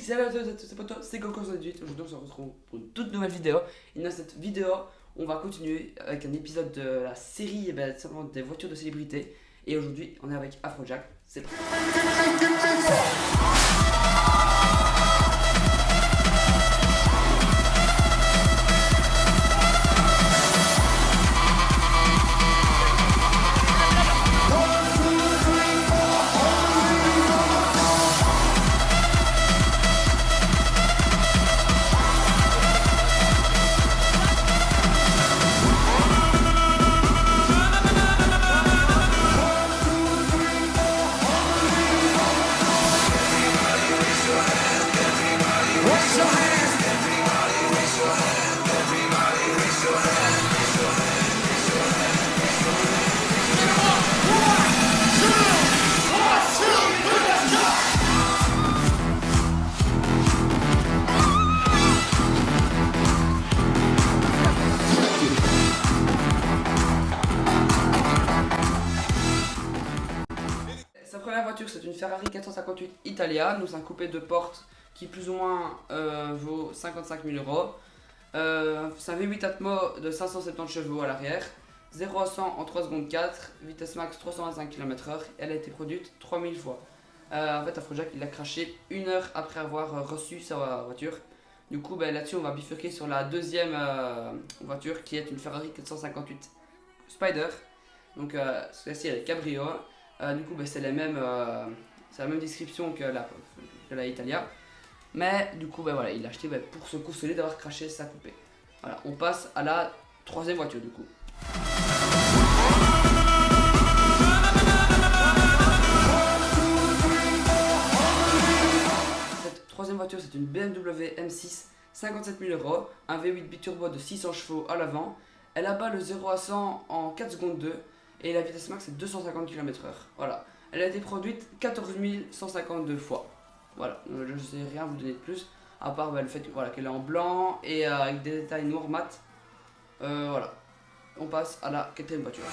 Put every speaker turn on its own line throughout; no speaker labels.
salut à tous et à tous, c'est Coco 78. Aujourd'hui on se retrouve pour une toute nouvelle vidéo. Et dans cette vidéo, on va continuer avec un épisode de la série simplement des voitures de célébrités. Et aujourd'hui on est avec Afrojack. C'est parti. Sa première voiture, c'est une Ferrari 458 Italia. Donc c'est un coupé de porte qui plus ou moins vaut 55 000 euros. C'est un V8 Atmo de 570 chevaux à l'arrière. 0 à 100 en 3 secondes 4, vitesse max 325 km/h. Elle a été produite 3000 fois. En fait, Afrojack il a craché 1 heure après avoir reçu sa voiture. Du coup, là-dessus, on va bifurquer sur la deuxième voiture qui est une Ferrari 458 Spider. Donc, celle-ci elle est cabrio. Du coup, c'est la même description que la Italia. Mais du coup, voilà, il l'a acheté pour se consoler d'avoir craché sa coupée. Voilà, on passe à la troisième voiture du coup. Cette troisième voiture, c'est une BMW M6, 57 000 euros, un V8 biturbo de 600 chevaux à l'avant. Elle abat le 0 à 100 en 4 secondes 2 et la vitesse max est 250 km/h. Voilà, elle a été produite 14 152 fois. Voilà, je ne sais rien vous donner de plus, à part le fait qu'elle est en blanc et avec des détails noirs mat. Voilà, on passe à la quatrième voiture.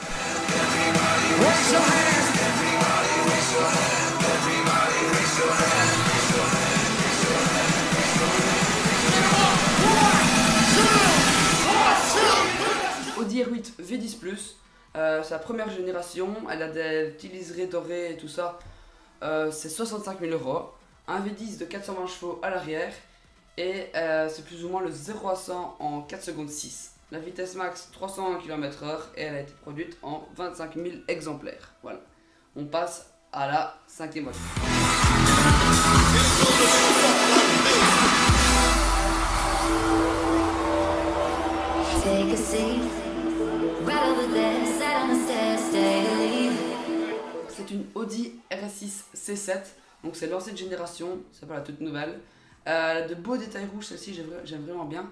Audi R8 V10 Plus, c'est la première génération, elle a des petits liserés dorés et tout ça, c'est 65 000 euros. Un V10 de 420 chevaux à l'arrière et c'est plus ou moins le 0 à 100 en 4 secondes 6. La vitesse max 300 km/h et elle a été produite en 25 000 exemplaires. Voilà, on passe à la cinquième voiture. C'est une Audi RS6 C7. Donc c'est l'ancienne génération, c'est pas la toute nouvelle. Elle a de beaux détails rouges, celle-ci j'aime vraiment bien.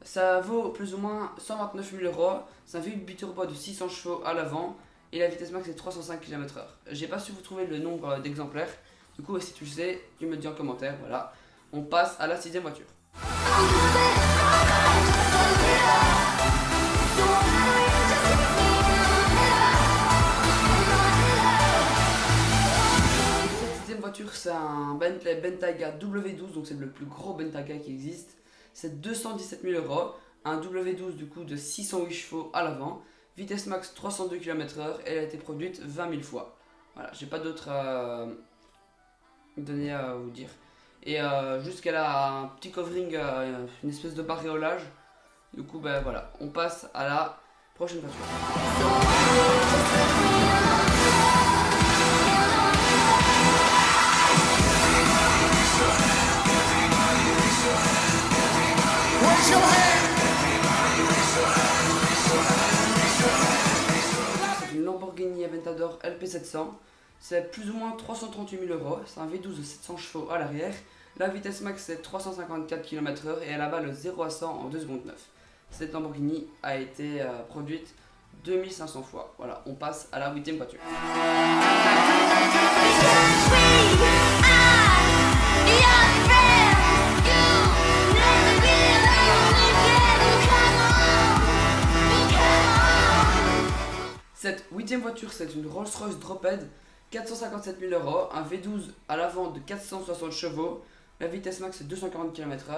Ça vaut plus ou moins 129 000 euros. C'est un V8 biturbo de 600 chevaux à l'avant. Et la vitesse max est 305 km/h. J'ai pas su vous trouver le nombre d'exemplaires. Du coup, si tu le sais, tu me dis en commentaire. Voilà. On passe à la sixième voiture. C'est un Bentley Bentayga W12, donc c'est le plus gros Bentayga qui existe. C'est 217 000 euros, un W12 du coup de 608 chevaux à l'avant, vitesse max 302 km/h, elle a été produite 20 000 fois. Voilà, j'ai pas d'autres données à vous dire. Et juste qu'elle a un petit covering, une espèce de baréolage. Du coup, voilà, on passe à la prochaine voiture. C'est une Lamborghini Aventador LP700. C'est plus ou moins 338 000 euros. C'est un V12 de 700 chevaux à l'arrière. La vitesse max est 354 km/h et elle abat le 0 à 100 en 2 secondes 9. Cette Lamborghini a été produite 2500 fois. Voilà, on passe à la huitième voiture. Cette huitième voiture, c'est une Rolls-Royce Drophead, 457 000 euros, un V12 à l'avant de 460 chevaux, La vitesse max c'est 240 km/h.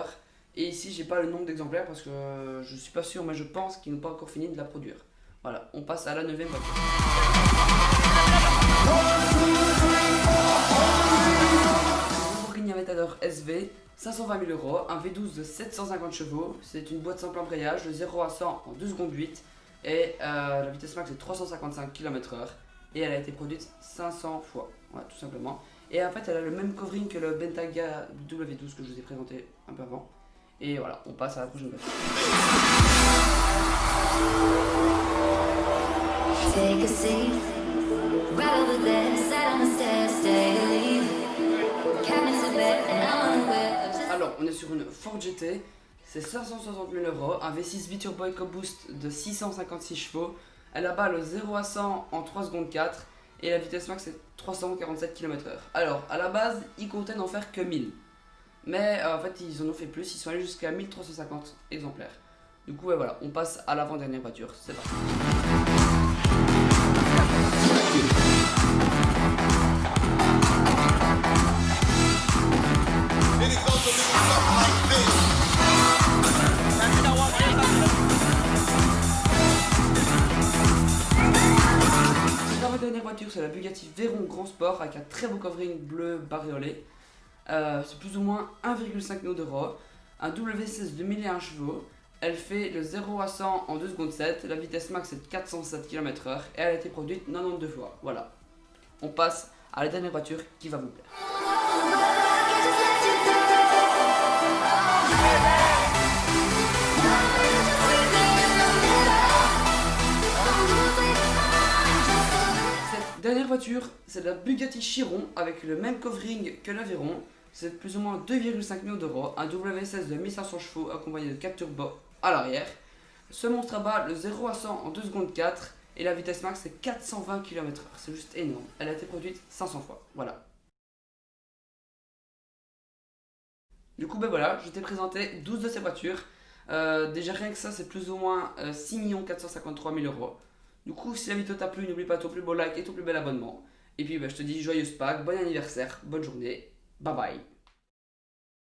Et ici j'ai pas le nombre d'exemplaires parce que je suis pas sûr, mais je pense qu'ils n'ont pas encore fini de la produire. Voilà, on passe à la 9ème voiture. Lamborghini Aventador SV, 520 000 euros, un V12 de 750 chevaux, c'est une boîte simple embrayage de 0 à 100 en 2 secondes 8 et la vitesse max est 355 km/h et elle a été produite 500 fois, voilà, tout simplement. Et en fait elle a le même covering que le Bentayga W12 que je vous ai présenté un peu avant. Et voilà, on passe à la prochaine voiture. Take a seat, right over there, sat on the stairs, stay to leave. Alors, on est sur une Ford GT, c'est 560 000 euros, un V6 biturbo EcoBoost de 656 chevaux. Elle abat le 0 à 100 en 3 secondes 4 et la vitesse max est 347 km/h. Alors, à la base, ils comptaient n'en faire que 1000. Mais en fait, ils en ont fait plus, ils sont allés jusqu'à 1350 exemplaires. Du coup, ouais, voilà, on passe à l'avant-dernière voiture, c'est parti. La dernière voiture, c'est la Bugatti Veyron Grand Sport avec un très beau covering bleu bariolé. C'est plus ou moins 1,5 million d'euros. Un W16 de 1001 chevaux. Elle fait le 0 à 100 en 2 secondes 7. La vitesse max est de 407 km/h et elle a été produite 92 fois. Voilà. On passe à la dernière voiture qui va vous plaire. Cette dernière voiture, c'est la Bugatti Chiron avec le même covering que la Veyron. C'est plus ou moins 2,5 millions d'euros. Un W16 de 1500 chevaux accompagné de 4 turbos à l'arrière. Ce monstre abat le 0 à 100 en 2 secondes 4 et la vitesse max c'est 420 km/h. C'est juste énorme. Elle a été produite 500 fois. Voilà. Du coup, ben voilà, je t'ai présenté 12 de ces voitures. Déjà rien que ça, c'est plus ou moins 6 453 000 euros. Du coup, si la vidéo t'a plu, n'oublie pas ton plus beau like et ton plus bel abonnement. Et puis, ben, je te dis joyeuse Pâques, bon anniversaire, bonne journée, bye bye.